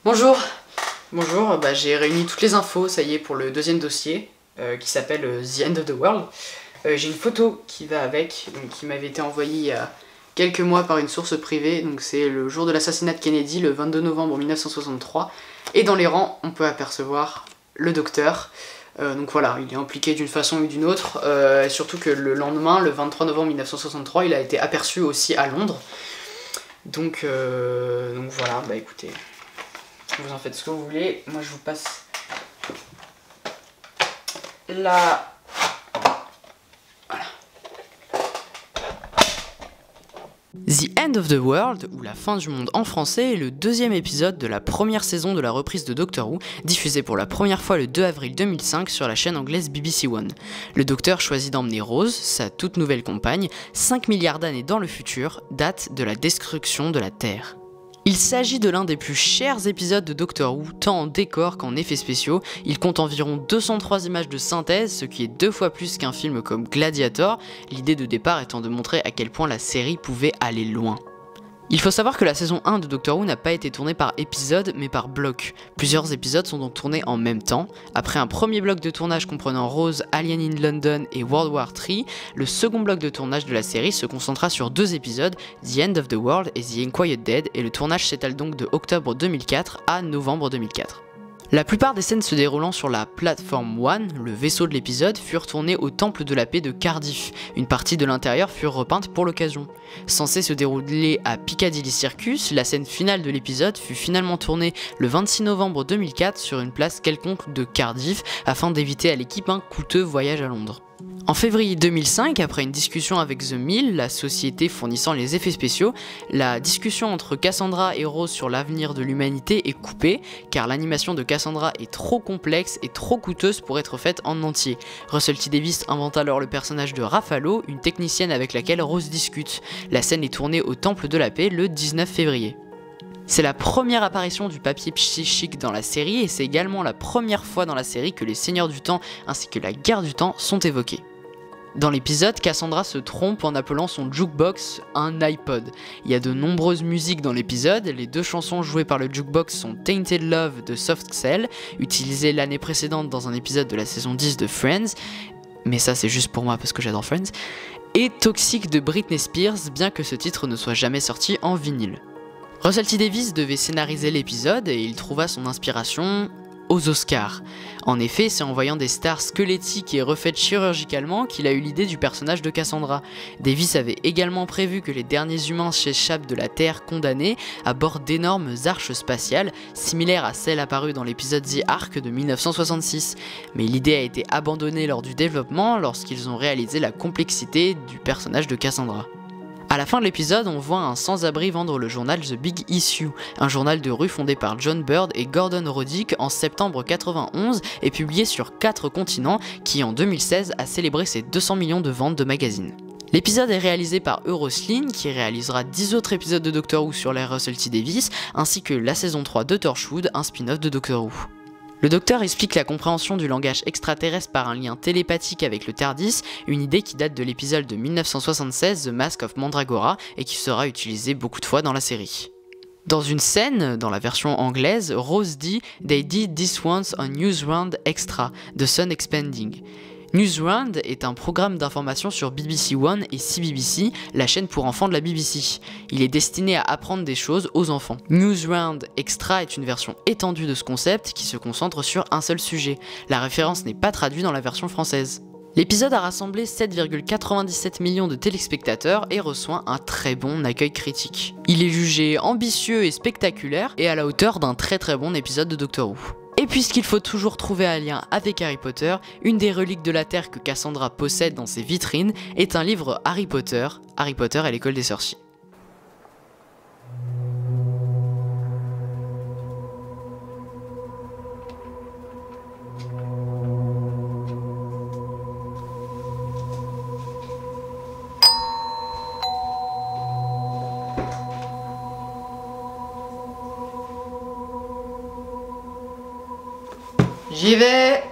Bonjour. Bonjour, j'ai réuni toutes les infos, ça y est, pour le deuxième dossier, qui s'appelle The End of the World. J'ai une photo qui va avec, donc, qui m'avait été envoyée il y a quelques mois par une source privée, donc c'est le jour de l'assassinat de Kennedy, le 22 novembre 1963, et dans les rangs, on peut apercevoir le docteur. Donc voilà, il est impliqué d'une façon ou d'une autre, surtout que le lendemain, le 23 novembre 1963, il a été aperçu aussi à Londres. Donc voilà, écoutez, vous en faites ce que vous voulez. Moi je vous passe la... Voilà. The End of the World, ou La fin du monde en français, est le deuxième épisode de la première saison de la reprise de Doctor Who, diffusée pour la première fois le 2 avril 2005 sur la chaîne anglaise BBC One. Le Docteur choisit d'emmener Rose, sa toute nouvelle compagne, 5 milliards d'années dans le futur, date de la destruction de la Terre. Il s'agit de l'un des plus chers épisodes de Doctor Who, tant en décor qu'en effets spéciaux. Il compte environ 203 images de synthèse, ce qui est 2 fois plus qu'un film comme Gladiator, l'idée de départ étant de montrer à quel point la série pouvait aller loin. Il faut savoir que la saison 1 de Doctor Who n'a pas été tournée par épisode, mais par bloc. Plusieurs épisodes sont donc tournés en même temps. Après un premier bloc de tournage comprenant Rose, Alien in London et World War III, le second bloc de tournage de la série se concentra sur 2 épisodes, The End of the World et The Unquiet Dead, et le tournage s'étale donc de octobre 2004 à novembre 2004. La plupart des scènes se déroulant sur la plateforme One, le vaisseau de l'épisode, furent tournées au Temple de la Paix de Cardiff. Une partie de l'intérieur furent repeintes pour l'occasion. Censée se dérouler à Piccadilly Circus, la scène finale de l'épisode fut finalement tournée le 26 novembre 2004 sur une place quelconque de Cardiff afin d'éviter à l'équipe un coûteux voyage à Londres. En février 2005, après une discussion avec The Mill, la société fournissant les effets spéciaux, la discussion entre Cassandra et Rose sur l'avenir de l'humanité est coupée, car l'animation de Cassandra est trop complexe et trop coûteuse pour être faite en entier. Russell T Davies invente alors le personnage de Ruffalo, une technicienne avec laquelle Rose discute. La scène est tournée au Temple de la Paix le 19 février. C'est la première apparition du papier psychique dans la série, et c'est également la première fois dans la série que les Seigneurs du Temps ainsi que la Guerre du Temps sont évoqués. Dans l'épisode, Cassandra se trompe en appelant son jukebox un iPod. Il y a de nombreuses musiques dans l'épisode, les 2 chansons jouées par le jukebox sont Tainted Love de Soft Cell, utilisée l'année précédente dans un épisode de la saison 10 de Friends, mais ça c'est juste pour moi parce que j'adore Friends, et Toxic de Britney Spears, bien que ce titre ne soit jamais sorti en vinyle. Russell T Davies devait scénariser l'épisode et il trouva son inspiration aux Oscars. En effet, c'est en voyant des stars squelettiques et refaites chirurgicalement qu'il a eu l'idée du personnage de Cassandra. Davies avait également prévu que les derniers humains s'échappent de la Terre condamnée à bord d'énormes arches spatiales, similaires à celles apparues dans l'épisode The Ark de 1966. Mais l'idée a été abandonnée lors du développement lorsqu'ils ont réalisé la complexité du personnage de Cassandra. À la fin de l'épisode, on voit un sans-abri vendre le journal The Big Issue, un journal de rue fondé par John Bird et Gordon Roddick en septembre 91 et publié sur 4 continents, qui en 2016 a célébré ses 200 millions de ventes de magazines. L'épisode est réalisé par Eurosling, qui réalisera 10 autres épisodes de Doctor Who sur l'ère Russell T Davies, ainsi que la saison 3 de Torchwood, un spin-off de Doctor Who. Le Docteur explique la compréhension du langage extraterrestre par un lien télépathique avec le TARDIS, une idée qui date de l'épisode de 1976 The Mask of Mandragora et qui sera utilisée beaucoup de fois dans la série. Dans une scène, dans la version anglaise, Rose dit « They did this once on Newsround Extra, The Sun Expanding ». Newsround est un programme d'information sur BBC One et CBBC, la chaîne pour enfants de la BBC. Il est destiné à apprendre des choses aux enfants. Newsround Extra est une version étendue de ce concept qui se concentre sur un seul sujet. La référence n'est pas traduite dans la version française. L'épisode a rassemblé 7,97 millions de téléspectateurs et reçoit un très bon accueil critique. Il est jugé ambitieux et spectaculaire et à la hauteur d'un très bon épisode de Doctor Who. Et puisqu'il faut toujours trouver un lien avec Harry Potter, une des reliques de la Terre que Cassandra possède dans ses vitrines est un livre Harry Potter et l'école des sorciers. J'y vais!